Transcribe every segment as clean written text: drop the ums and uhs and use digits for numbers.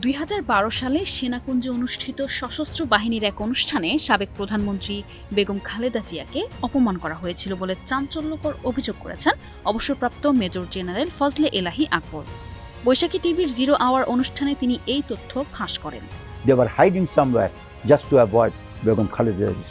2012 সালে সেনাকুঞ্জে অনুষ্ঠিত সশস্ত্র বাহিনীর এক অনুষ্ঠানে সাবেক প্রধানমন্ত্রী বেগম খালেদা জিয়াকে অপমান করা হয়েছিল বলে চাঞ্চল্যকর অভিযোগ করেছেন অবসরপ্রাপ্ত মেজর জেনারেল ফজলে এলাহি আকবর। বৈশাখী টিভির 0 আওয়ার অনুষ্ঠানে তিনি এই তথ্য ফাঁস করেন। They were hiding somewhere just to avoid Begum Khaleda Zia's.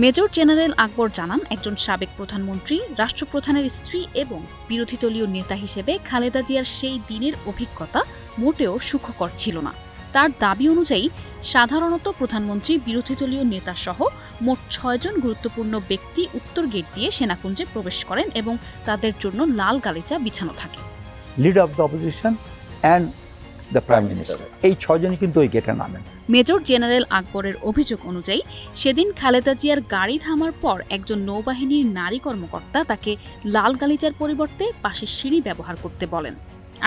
Major general Akbar জানান, একজন সাবেক প্রধানমন্ত্রী, রাষ্ট্রপ্রধানের স্ত্রী এবং বিরোধী দলীয় নেতা হিসেবে খালেদা জিয়ার সেই দিনের অভিজ্ঞতা মোটেও সুখকর ছিল না। তার দাবি অনুযায়ী সাধারণত প্রধানমন্ত্রী, বিরোধী দলীয় নেতা সহ মোট 6 জন গুরুত্বপূর্ণ ব্যক্তি উত্তর গেট দিয়ে সেনাকুঞ্জে প্রবেশ করেন এবং তাদের জন্য লাল গালিচা বিছানো থাকে। Leader of the opposition and the Prime Minister. এই 6 জনই কিন্তু ওই গেটে নামেন। মেজর জেনারেল আকবরের অভিযোগ অনুযায়ী সেদিন খালেদা জিয়ার গাড়ি থামার পর একজন নৌবাহিনীর নারী কর্মকর্তা তাকে লাল গালিচার পরিবর্তে পাশের সিঁড়ি ব্যবহার করতে বলেন।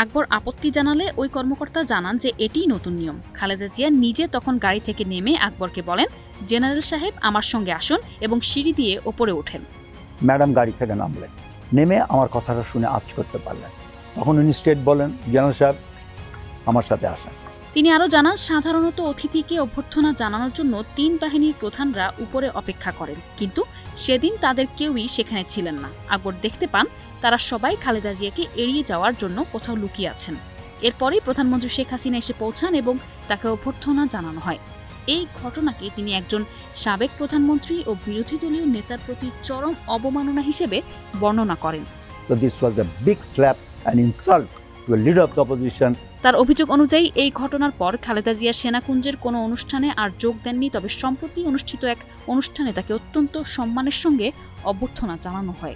আকবর আপত্তি জানালে ওই কর্মকর্তা জানান যে এটিই নতুন নিয়ম। খালেদা জিয়া নিজে তখন গাড়ি থেকে নেমে আকবরকে বলেন, জেনারেল সাহেব আমার সঙ্গে আসুন, এবং সিঁড়ি দিয়ে ওপরে ওঠেন। ম্যাডাম গাড়ি থেকে নামলেন, নেমে আমার কথাটা শুনে আজ করতে পারলেন। তখন উনি স্টেট বলেন, জেনারেল সাহেব আমার সাথে আসেন। তিনি আরও জানান, সাধারণত অতিথিকে অভ্যর্থনা জানানোর জন্য 3 বাহিনীর প্রধানরা উপরে অপেক্ষা করেন, কিন্তু সেদিন তাদের কেউই সেখানে ছিলেন না। আকবর দেখতে পান তারা সবাই খালেদা জিয়াকে এড়িয়ে যাওয়ার জন্য কোথাও লুকিয়ে আছেন। এরপরই প্রধানমন্ত্রী শেখ হাসিনা এসে পৌঁছান এবং তাকে অভ্যর্থনা জানানো হয়। এই ঘটনাকে তিনি একজন সাবেক প্রধানমন্ত্রী ও বিরোধী দলীয় নেতার প্রতি চরম অবমাননা হিসেবে বর্ণনা করেন। So this was a big slap and insult to a leader of the opposition. তার অভিযোগ অনুযায়ী এই ঘটনার পর খালেদা জিয়া সেনাকুঞ্জের কোনো অনুষ্ঠানে আর যোগ দেননি, তবে সম্প্রতি অনুষ্ঠিত এক অনুষ্ঠানে তাকে অত্যন্ত সম্মানের সঙ্গে অভ্যর্থনা জানানো হয়।